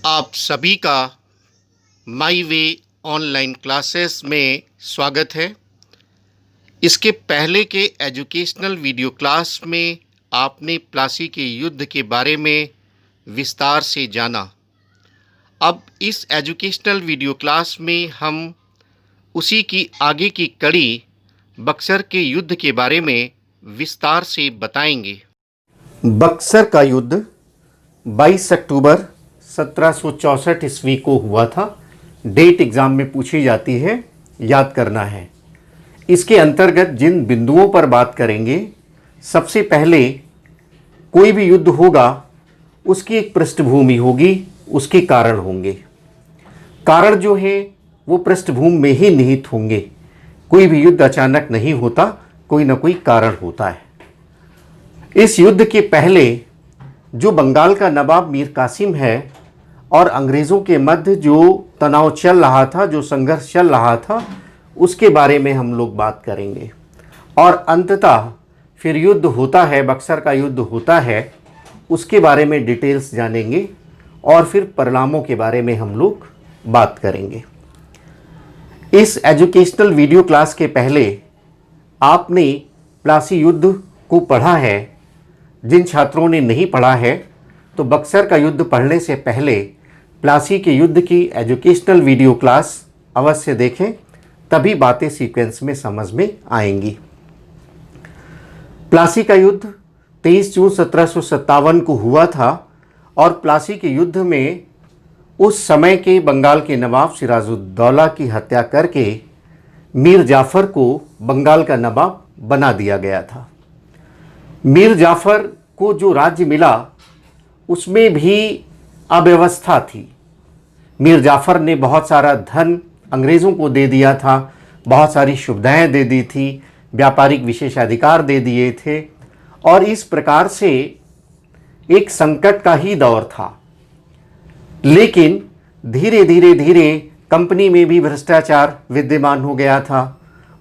आप सभी का माई वे ऑनलाइन क्लासेस में स्वागत है। इसके पहले के एजुकेशनल वीडियो क्लास में आपने प्लासी के युद्ध के बारे में विस्तार से जाना। अब इस एजुकेशनल वीडियो क्लास में हम उसी की आगे की कड़ी बक्सर के युद्ध के बारे में विस्तार से बताएंगे। बक्सर का युद्ध 22 अक्टूबर 1764 ईस्वी को हुआ था। डेट एग्ज़ाम में पूछी जाती है, याद करना है। इसके अंतर्गत जिन बिंदुओं पर बात करेंगे, सबसे पहले कोई भी युद्ध होगा उसकी एक पृष्ठभूमि होगी, उसके कारण होंगे। कारण जो है वो पृष्ठभूमि में ही निहित होंगे। कोई भी युद्ध अचानक नहीं होता, कोई ना कोई कारण होता है। इस युद्ध के पहले जो बंगाल का नवाब मीर कासिम है और अंग्रेज़ों के मध्य जो तनाव चल रहा था, जो संघर्ष चल रहा था, उसके बारे में हम लोग बात करेंगे। और अंततः फिर युद्ध होता है, बक्सर का युद्ध होता है, उसके बारे में डिटेल्स जानेंगे और फिर परिणामों के बारे में हम लोग बात करेंगे। इस एजुकेशनल वीडियो क्लास के पहले आपने प्लासी युद्ध को पढ़ा है। जिन छात्रों ने नहीं पढ़ा है तो बक्सर का युद्ध पढ़ने से पहले प्लासी के युद्ध की एजुकेशनल वीडियो क्लास अवश्य देखें, तभी बातें सीक्वेंस में समझ में आएंगी। प्लासी का युद्ध 23 जून 1757 को हुआ था और प्लासी के युद्ध में उस समय के बंगाल के नवाब सिराजुद्दौला की हत्या करके मीर जाफ़र को बंगाल का नवाब बना दिया गया था। मीर जाफ़र को जो राज्य मिला उसमें भी अव्यवस्था थी। मीर जाफ़र ने बहुत सारा धन अंग्रेज़ों को दे दिया था, बहुत सारी सुविधाएं दे दी थी, व्यापारिक विशेषाधिकार दे दिए थे और इस प्रकार से एक संकट का ही दौर था। लेकिन धीरे धीरे कंपनी में भी भ्रष्टाचार विद्यमान हो गया था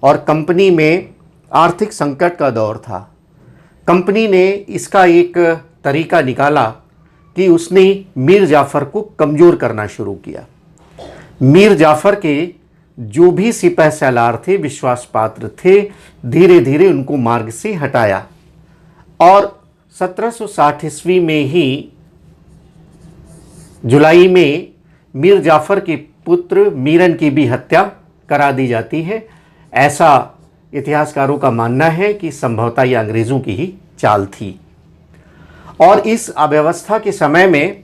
और कंपनी में आर्थिक संकट का दौर था। कंपनी ने इसका एक तरीका निकाला कि उसने मीर जाफ़र को कमज़ोर करना शुरू किया। मीर जाफ़र के जो भी सिपह सालार थे, विश्वास पात्र थे, धीरे धीरे उनको मार्ग से हटाया और 1760 ईस्वी में ही जुलाई में मीर जाफ़र के पुत्र मीरन की भी हत्या करा दी जाती है। ऐसा इतिहासकारों का मानना है कि संभवतः यह अंग्रेज़ों की ही चाल थी। और इस अव्यवस्था के समय में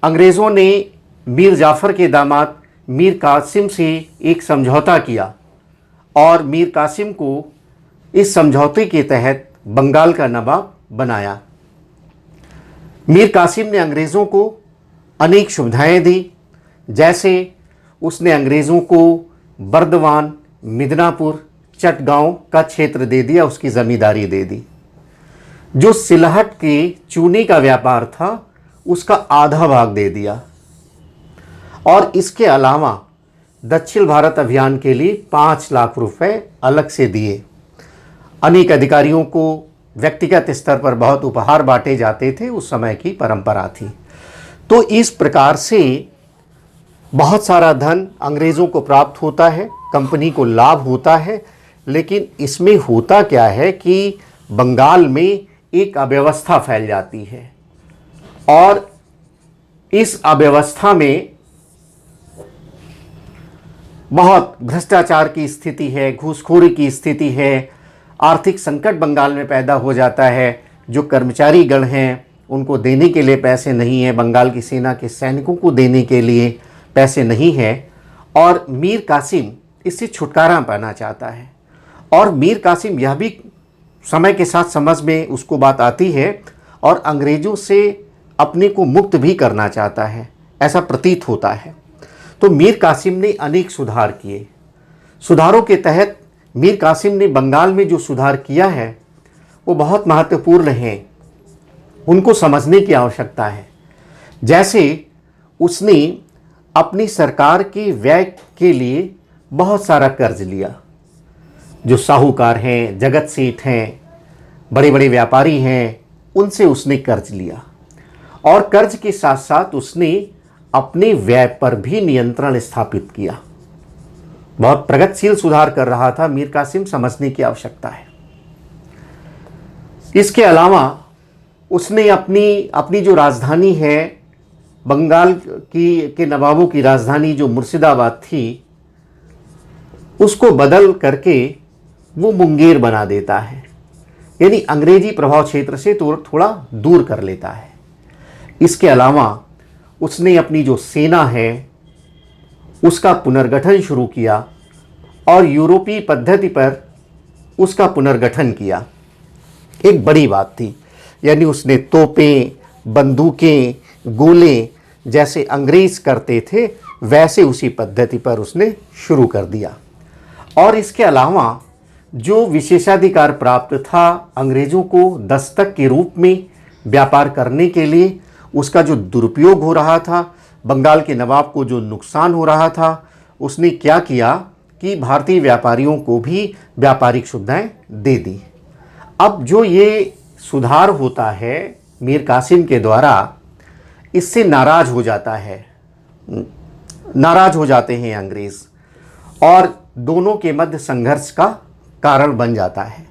अंग्रेज़ों ने मीर जाफ़र के दामाद मीर कासिम से एक समझौता किया और मीर कासिम को इस समझौते के तहत बंगाल का नवाब बनाया। मीर कासिम ने अंग्रेज़ों को अनेक सुविधाएं दी, जैसे उसने अंग्रेज़ों को बर्दवान, मिदनापुर, चटगांव का क्षेत्र दे दिया, उसकी ज़मींदारी दे दी। जो सिलहट के चूने का व्यापार था उसका आधा भाग दे दिया और इसके अलावा दक्षिण भारत अभियान के लिए 5 लाख रुपए अलग से दिए। अनेक अधिकारियों को व्यक्तिगत स्तर पर बहुत उपहार बांटे जाते थे, उस समय की परंपरा थी। तो इस प्रकार से बहुत सारा धन अंग्रेज़ों को प्राप्त होता है, कंपनी को लाभ होता है। लेकिन इसमें होता क्या है कि बंगाल में एक अव्यवस्था फैल जाती है और इस अव्यवस्था में बहुत भ्रष्टाचार की स्थिति है, घूसखोरी की स्थिति है, आर्थिक संकट बंगाल में पैदा हो जाता है। जो कर्मचारी गण हैं उनको देने के लिए पैसे नहीं है, बंगाल की सेना के सैनिकों को देने के लिए पैसे नहीं है और मीर कासिम इससे छुटकारा पाना चाहता है। और मीर कासिम यह भी समय के साथ समझ में उसको बात आती है और अंग्रेज़ों से अपने को मुक्त भी करना चाहता है, ऐसा प्रतीत होता है। तो मीर कासिम ने अनेक सुधार किए। सुधारों के तहत मीर कासिम ने बंगाल में जो सुधार किया है वो बहुत महत्वपूर्ण हैं, उनको समझने की आवश्यकता है। जैसे उसने अपनी सरकार के व्यय के लिए बहुत सारा कर्ज लिया। जो साहूकार हैं, जगत सेठ हैं, बड़े बड़े व्यापारी हैं, उनसे उसने कर्ज लिया और कर्ज के साथ साथ उसने अपने व्यय पर भी नियंत्रण स्थापित किया। बहुत प्रगतिशील सुधार कर रहा था मीर कासिम, समझने की आवश्यकता है। इसके अलावा उसने अपनी जो राजधानी है, बंगाल के नवाबों की राजधानी जो मुर्शिदाबाद थी, उसको बदल करके वो मुंगेर बना देता है, यानी अंग्रेजी प्रभाव क्षेत्र से थोड़ा दूर कर लेता है। इसके अलावा उसने अपनी जो सेना है उसका पुनर्गठन शुरू किया और यूरोपीय पद्धति पर उसका पुनर्गठन किया। एक बड़ी बात थी, यानी उसने तोपें, बंदूकें, गोले जैसे अंग्रेज करते थे वैसे उसी पद्धति पर उसने शुरू कर दिया। और इसके अलावा जो विशेषाधिकार प्राप्त था अंग्रेज़ों को दस्तक के रूप में व्यापार करने के लिए, उसका जो दुरुपयोग हो रहा था, बंगाल के नवाब को जो नुकसान हो रहा था, उसने क्या किया कि भारतीय व्यापारियों को भी व्यापारिक सुविधाएं दे दी। अब जो ये सुधार होता है मीर कासिम के द्वारा, इससे नाराज हो जाते हैं अंग्रेज़ और दोनों के मध्य संघर्ष का कारण बन जाता है।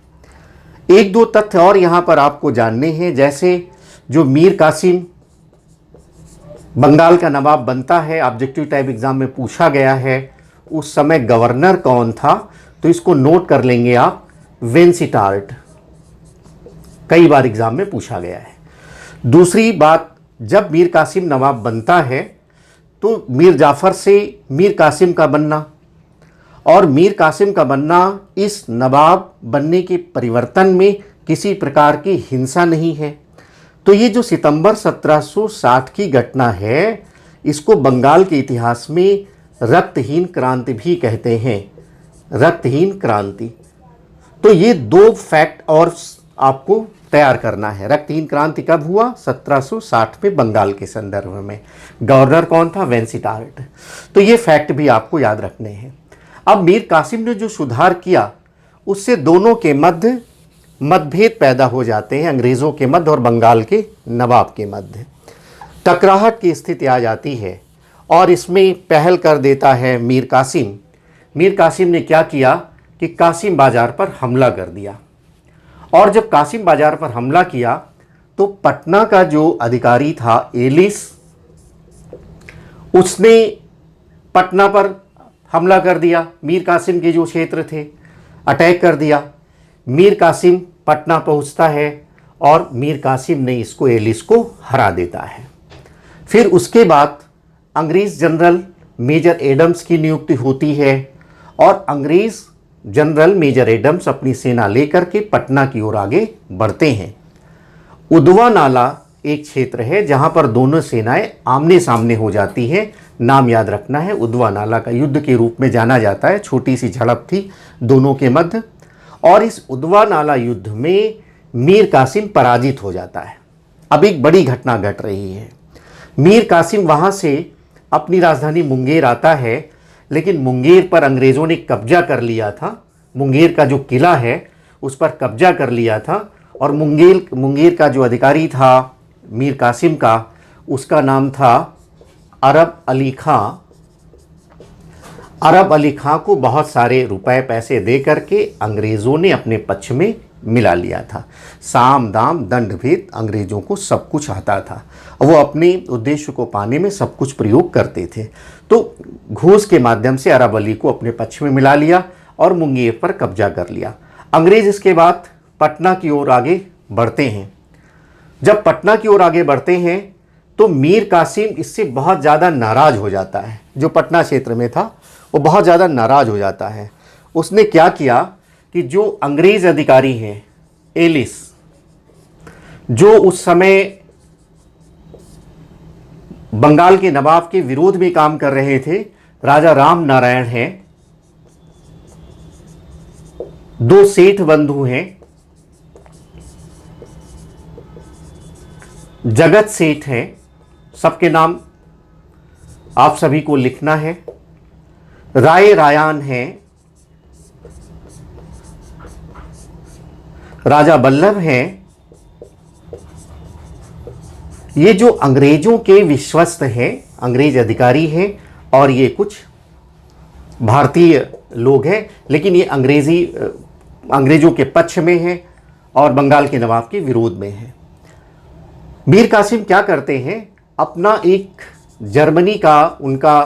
एक दो तथ्य और यहाँ पर आपको जानने हैं, जैसे जो मीर कासिम बंगाल का नवाब बनता है, ऑब्जेक्टिव टाइप एग्जाम में पूछा गया है, उस समय गवर्नर कौन था, तो इसको नोट कर लेंगे आप, वेंसिटार्ट, कई बार एग्जाम में पूछा गया है। दूसरी बात, जब मीर कासिम नवाब बनता है तो मीर जाफ़र से मीर कासिम का बनना और मीर कासिम का बनना इस नवाब बनने के परिवर्तन में किसी प्रकार की हिंसा नहीं है। तो ये जो सितंबर 1760 की घटना है, इसको बंगाल के इतिहास में रक्तहीन क्रांति भी कहते हैं, रक्तहीन क्रांति। तो ये दो फैक्ट और आपको तैयार करना है। रक्तहीन क्रांति कब हुआ? 1760 में बंगाल के संदर्भ में। गवर्नर कौन था? वेंसिटार्ट। तो ये फैक्ट भी आपको याद रखने हैं। अब मीर कासिम ने जो सुधार किया उससे दोनों के मध्य मतभेद पैदा हो जाते हैं, अंग्रेज़ों के मध्य और बंगाल के नवाब के मध्य टकराहट की स्थिति आ जाती है और इसमें पहल कर देता है मीर कासिम। मीर कासिम ने क्या किया कि कासिम बाजार पर हमला कर दिया और जब कासिम बाजार पर हमला किया तो पटना का जो अधिकारी था एलिस, उसने पटना पर हमला कर दिया, मीर कासिम के जो क्षेत्र थे अटैक कर दिया। मीर कासिम पटना पहुंचता है और मीर कासिम ने इसको एलिस को हरा देता है। फिर उसके बाद अंग्रेज़ जनरल मेजर एडम्स की नियुक्ति होती है और अंग्रेज़ जनरल मेजर एडम्स अपनी सेना लेकर के पटना की ओर आगे बढ़ते हैं। उदवा नाला एक क्षेत्र है जहां पर दोनों सेनाएं आमने सामने हो जाती हैं। नाम याद रखना है, उदवा नाला का युद्ध के रूप में जाना जाता है। छोटी सी झड़प थी दोनों के मध्य और इस उदवा नाला युद्ध में मीर कासिम पराजित हो जाता है। अब एक बड़ी घटना घट रही है। मीर कासिम वहां से अपनी राजधानी मुंगेर आता है, लेकिन मुंगेर पर अंग्रेज़ों ने कब्जा कर लिया था। मुंगेर का जो किला है उस पर कब्जा कर लिया था और मुंगेर का जो अधिकारी था मीर कासिम का, उसका नाम था अरब अली खां। अरब अली खां को बहुत सारे रुपए पैसे दे करके अंग्रेज़ों ने अपने पक्ष में मिला लिया था। साम दाम दंड भेद अंग्रेज़ों को सब कुछ आता था, वो अपने उद्देश्य को पाने में सब कुछ प्रयोग करते थे। तो घूस के माध्यम से अरब अली को अपने पक्ष में मिला लिया और मुंगेर पर कब्जा कर लिया। अंग्रेज़ इसके बाद पटना की ओर आगे बढ़ते हैं। जब पटना की ओर आगे बढ़ते हैं तो मीर कासिम इससे बहुत ज़्यादा नाराज़ हो जाता है। जो पटना क्षेत्र में था वो बहुत ज़्यादा नाराज़ हो जाता है। उसने क्या किया कि जो अंग्रेज़ अधिकारी हैं एलिस, जो उस समय बंगाल के नवाब के विरोध में काम कर रहे थे, राजा राम नारायण हैं, दो सेठ बंधु हैं, जगत सेठ हैं, सबके नाम आप सभी को लिखना है, राय रायान हैं, राजा बल्लभ हैं। ये जो अंग्रेजों के विश्वस्त हैं, अंग्रेज अधिकारी हैं और ये कुछ भारतीय लोग हैं, लेकिन ये अंग्रेज़ों के पक्ष में हैं और बंगाल के नवाब के विरोध में हैं। मीर कासिम क्या करते हैं, अपना एक जर्मनी का उनका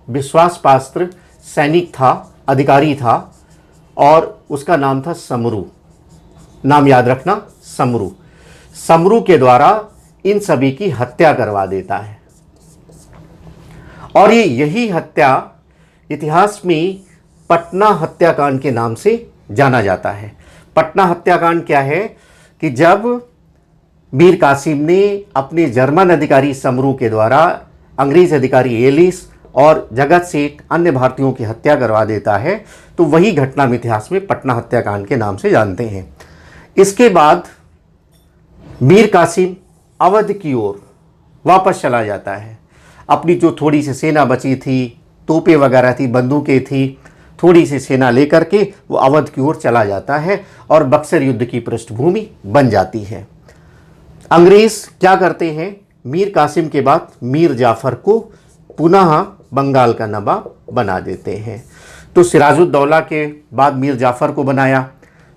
विश्वास पात्र सैनिक था, अधिकारी था, और उसका नाम था समरू। नाम याद रखना, समरू। समरू के द्वारा इन सभी की हत्या करवा देता है और यही हत्या इतिहास में पटना हत्याकांड के नाम से जाना जाता है। पटना हत्याकांड क्या है कि जब मीर कासिम ने अपने जर्मन अधिकारी समरू के द्वारा अंग्रेज अधिकारी एलिस और जगत सेठ अन्य भारतीयों की हत्या करवा देता है, तो वही घटना हम इतिहास में पटना हत्याकांड के नाम से जानते हैं। इसके बाद मीर कासिम अवध की ओर वापस चला जाता है। अपनी जो थोड़ी सी सेना बची थी, तोपें वगैरह थी, बंदूकें थी, थोड़ी सी सेना लेकर के वो अवध की ओर चला जाता है और बक्सर युद्ध की पृष्ठभूमि बन जाती है। अंग्रेज क्या करते हैं, मीर कासिम के बाद मीर जाफ़र को पुनः बंगाल का नवाब बना देते हैं। तो सिराजुद्दौला के बाद मीर जाफ़र को बनाया,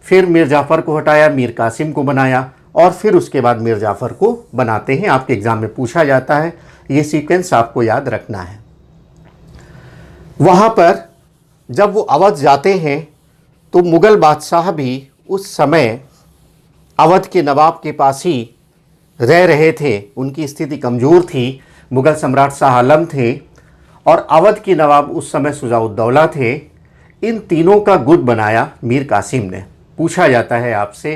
फिर मीर जाफ़र को हटाया, मीर कासिम को बनाया, और फिर उसके बाद मीर जाफ़र को बनाते हैं। आपके एग्ज़ाम में पूछा जाता है, ये सीक्वेंस आपको याद रखना है। वहाँ पर जब वो अवध जाते हैं तो मुग़ल बादशाह भी उस समय अवध के नवाब के पास ही रह रहे थे। उनकी स्थिति कमज़ोर थी। मुग़ल सम्राट शाह आलम थे और अवध के नवाब उस समय शुजाउद्दौला थे। इन तीनों का गुट बनाया मीर कासिम ने। पूछा जाता है आपसे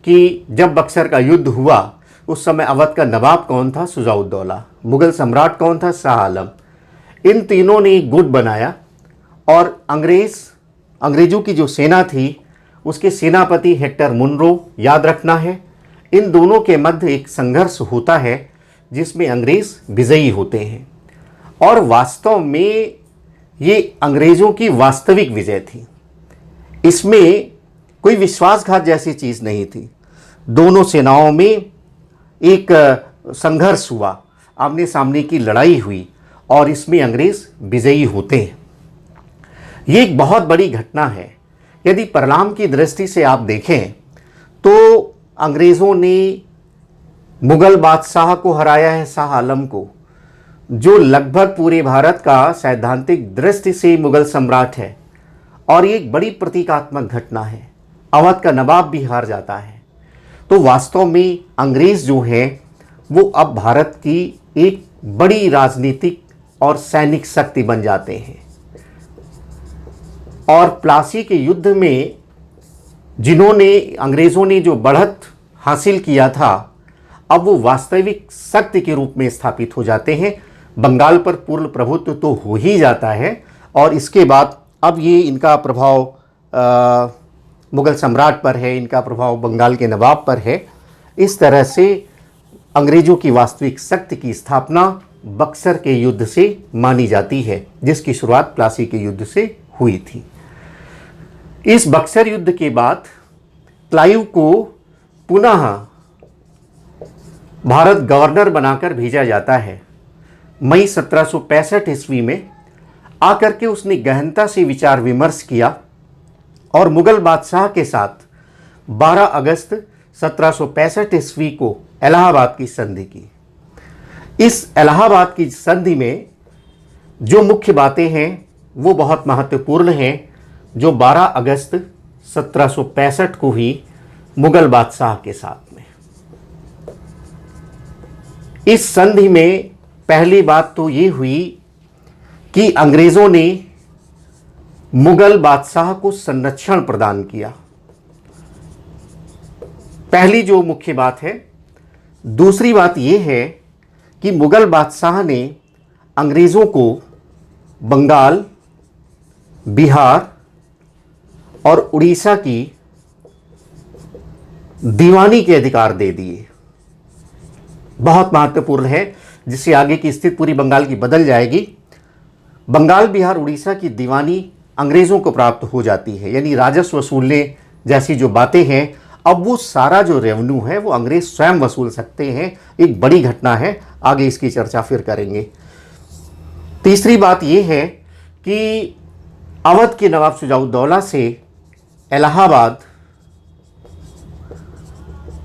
कि जब बक्सर का युद्ध हुआ उस समय अवध का नवाब कौन था? शुजाउद्दौला। मुग़ल सम्राट कौन था? शाह आलम। इन तीनों ने गुट बनाया और अंग्रेज़ों की जो सेना थी उसके सेनापति हेक्टर मुनरो, याद रखना है। इन दोनों के मध्य एक संघर्ष होता है जिसमें अंग्रेज़ विजयी होते हैं और वास्तव में ये अंग्रेज़ों की वास्तविक विजय थी। इसमें कोई विश्वासघात जैसी चीज़ नहीं थी। दोनों सेनाओं में एक संघर्ष हुआ, आमने सामने की लड़ाई हुई और इसमें अंग्रेज़ विजयी होते हैं। ये एक बहुत बड़ी घटना है। यदि परिणाम की दृष्टि से आप देखें तो अंग्रेज़ों ने मुग़ल बादशाह को हराया है, शाह आलम को, जो लगभग पूरे भारत का सैद्धांतिक दृष्टि से मुग़ल सम्राट है, और ये एक बड़ी प्रतीकात्मक घटना है। अवध का नवाब भी हार जाता है। तो वास्तव में अंग्रेज़ जो हैं वो अब भारत की एक बड़ी राजनीतिक और सैनिक शक्ति बन जाते हैं और प्लासी के युद्ध में अंग्रेज़ों ने जो बढ़त हासिल किया था, अब वो वास्तविक शक्ति के रूप में स्थापित हो जाते हैं। बंगाल पर पूर्ण प्रभुत्व तो हो ही जाता है और इसके बाद अब ये इनका प्रभाव मुग़ल सम्राट पर है, इनका प्रभाव बंगाल के नवाब पर है। इस तरह से अंग्रेज़ों की वास्तविक शक्ति की स्थापना बक्सर के युद्ध से मानी जाती है, जिसकी शुरुआत प्लासी के युद्ध से हुई थी। इस बक्सर युद्ध के बाद क्लाइव को पुनः भारत गवर्नर बनाकर भेजा जाता है। मई 1765 ईस्वी में आकर के उसने गहनता से विचार विमर्श किया और मुग़ल बादशाह के साथ 12 अगस्त 1765 ईस्वी को इलाहाबाद की संधि की। इस इलाहाबाद की संधि में जो मुख्य बातें हैं वो बहुत महत्वपूर्ण हैं, जो 12 अगस्त 1765 को ही मुग़ल बादशाह के साथ में। इस संधि में पहली बात तो ये हुई कि अंग्रेज़ों ने मुग़ल बादशाह को संरक्षण प्रदान किया। पहली जो मुख्य बात है। दूसरी बात यह है कि मुग़ल बादशाह ने अंग्रेज़ों को बंगाल, बिहार और उड़ीसा की दीवानी के अधिकार दे दिए। बहुत महत्वपूर्ण है, जिससे आगे की स्थिति पूरी बंगाल की बदल जाएगी। बंगाल, बिहार, उड़ीसा की दीवानी अंग्रेज़ों को प्राप्त हो जाती है, यानी राजस्व वसूलने जैसी जो बातें हैं, अब वो सारा जो रेवेन्यू है वो अंग्रेज़ स्वयं वसूल सकते हैं। एक बड़ी घटना है, आगे इसकी चर्चा फिर करेंगे। तीसरी बात यह है कि अवध के नवाब शुजाउद्दौला से इलाहाबाद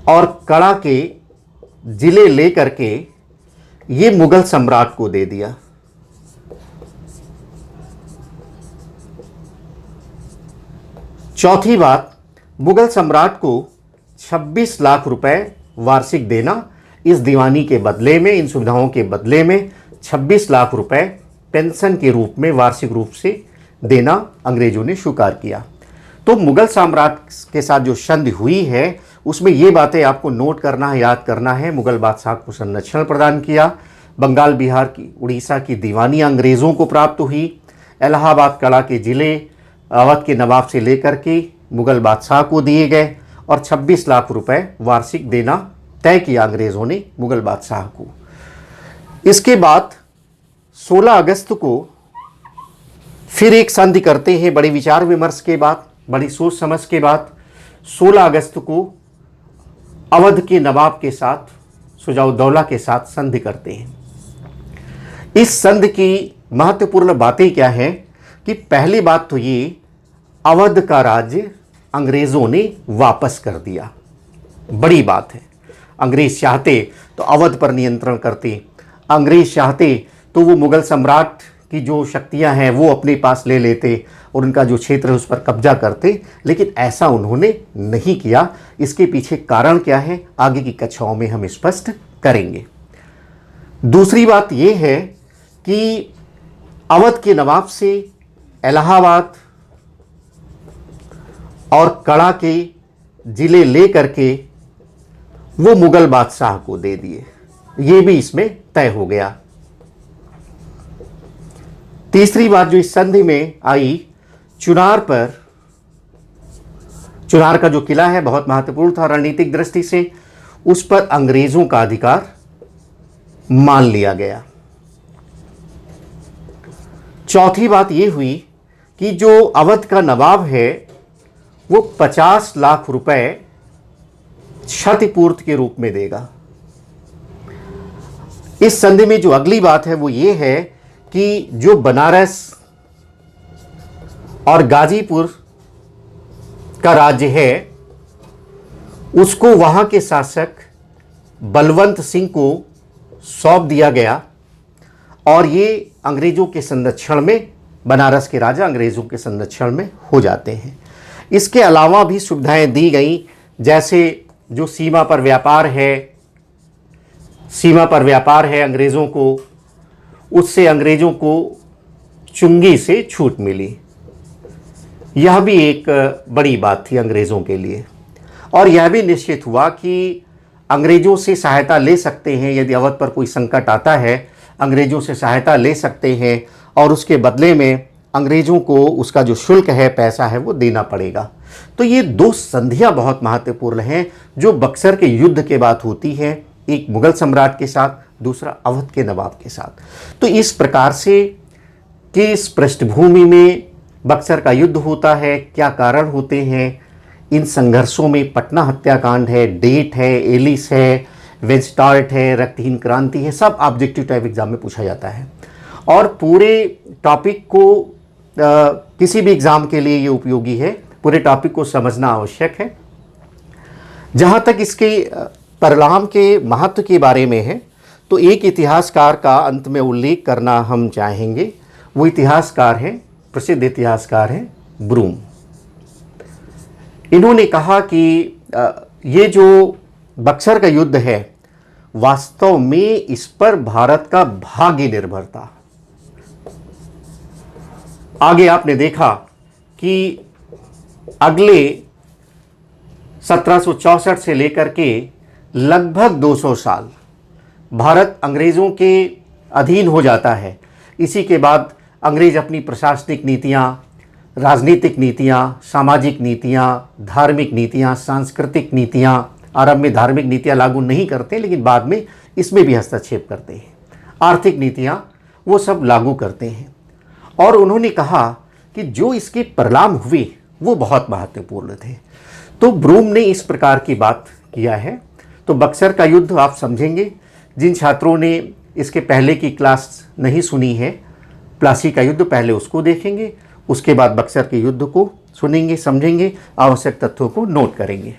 और कड़ा के जिले लेकर के ये मुगल सम्राट को दे दिया। चौथी बात, मुगल सम्राट को 26 लाख रुपए वार्षिक देना, इस दीवानी के बदले में, इन सुविधाओं के बदले में 26 लाख रुपए पेंशन के रूप में वार्षिक रूप से देना अंग्रेजों ने स्वीकार किया। तो मुगल सम्राट के साथ जो संधि हुई है उसमें ये बातें आपको नोट करना है, याद करना है। मुगल बादशाह को संरक्षण प्रदान किया, बंगाल, बिहार की, उड़ीसा की दीवानी अंग्रेज़ों को प्राप्त हुई, इलाहाबाद, कड़ा के ज़िले अवध के नवाब से लेकर के मुगल बादशाह को दिए गए और 26 लाख रुपए वार्षिक देना तय किया अंग्रेज़ों ने मुगल बादशाह को। इसके बाद 16 अगस्त को फिर एक संधि करते हैं, बड़े विचार विमर्श के बाद, बड़ी सोच समझ के बाद 16 अगस्त को अवध के नवाब के साथ, शुजाउद्दौला के साथ संधि करते हैं। इस संधि की महत्वपूर्ण बातें क्या हैं कि पहली बात तो ये, अवध का राज्य अंग्रेज़ों ने वापस कर दिया। बड़ी बात है। अंग्रेज़ चाहते तो अवध पर नियंत्रण करते, अंग्रेज़ चाहते तो वो मुगल सम्राट की जो शक्तियां हैं वो अपने पास ले लेते और उनका जो क्षेत्र है उस पर कब्जा करते, लेकिन ऐसा उन्होंने नहीं किया। इसके पीछे कारण क्या है, आगे की कक्षाओं में हम स्पष्ट करेंगे। दूसरी बात यह है कि अवध के नवाब से इलाहाबाद और कड़ा के जिले ले करके वो मुगल बादशाह को दे दिए, ये भी इसमें तय हो गया। तीसरी बात जो इस संधि में आई, चुनार का जो किला है बहुत महत्वपूर्ण था रणनीतिक दृष्टि से, उस पर अंग्रेजों का अधिकार मान लिया गया। चौथी बात यह हुई कि जो अवध का नवाब है वो 50 लाख रुपए क्षतिपूर्ति के रूप में देगा। इस संधि में जो अगली बात है वो ये है कि जो बनारस और गाजीपुर का राज्य है उसको वहां के शासक बलवंत सिंह को सौंप दिया गया और ये अंग्रेजों के संरक्षण में, बनारस के राजा अंग्रेजों के संरक्षण में हो जाते हैं। इसके अलावा भी सुविधाएं दी गई, जैसे जो सीमा पर व्यापार है अंग्रेज़ों को, उससे अंग्रेज़ों को चुंगी से छूट मिली। यह भी एक बड़ी बात थी अंग्रेज़ों के लिए। और यह भी निश्चित हुआ कि अंग्रेज़ों से सहायता ले सकते हैं, यदि अवध पर कोई संकट आता है अंग्रेज़ों से सहायता ले सकते हैं और उसके बदले में अंग्रेज़ों को उसका जो शुल्क है, पैसा है, वो देना पड़ेगा। तो ये दो संधियां बहुत महत्वपूर्ण हैं जो बक्सर के युद्ध के बाद होती है, एक मुगल सम्राट के साथ, दूसरा अवध के नवाब के साथ। तो इस प्रकार से किस पृष्ठभूमि में बक्सर का युद्ध होता है, क्या कारण होते हैं, इन संघर्षों में पटना हत्याकांड है, डेट है, एलिस है, वेंस्टार्ट है, रक्तहीन क्रांति है, सब ऑब्जेक्टिव टाइप एग्जाम में पूछा जाता है। और पूरे टॉपिक को किसी भी एग्ज़ाम के लिए ये उपयोगी है, पूरे टॉपिक को समझना आवश्यक है। जहाँ तक इसके परिणाम के महत्व के बारे में है तो एक इतिहासकार का अंत में उल्लेख करना हम चाहेंगे। वो इतिहासकार हैं, प्रसिद्ध इतिहासकार हैं ब्रूम। इन्होंने कहा कि ये जो बक्सर का युद्ध है वास्तव में इस पर भारत का भाग्य निर्भर था। आगे आपने देखा कि अगले 1764 से लेकर के लगभग 200 साल भारत अंग्रेज़ों के अधीन हो जाता है। इसी के बाद अंग्रेज़ अपनी प्रशासनिक नीतियाँ, राजनीतिक नीतियाँ, सामाजिक नीतियाँ, धार्मिक नीतियाँ, सांस्कृतिक नीतियाँ, आरंभ में धार्मिक नीतियाँ लागू नहीं करते लेकिन बाद में इसमें भी हस्तक्षेप करते हैं। आर्थिक नीतियाँ वो सब लागू करते हैं। और उन्होंने कहा कि जो इसके परिणाम हुए वो बहुत महत्वपूर्ण थे। तो ब्रूम ने इस प्रकार की बात किया है। तो बक्सर का युद्ध आप समझेंगे। जिन छात्रों ने इसके पहले की क्लास नहीं सुनी है प्लासी का युद्ध पहले उसको देखेंगे, उसके बाद बक्सर के युद्ध को सुनेंगे, समझेंगे, आवश्यक तथ्यों को नोट करेंगे।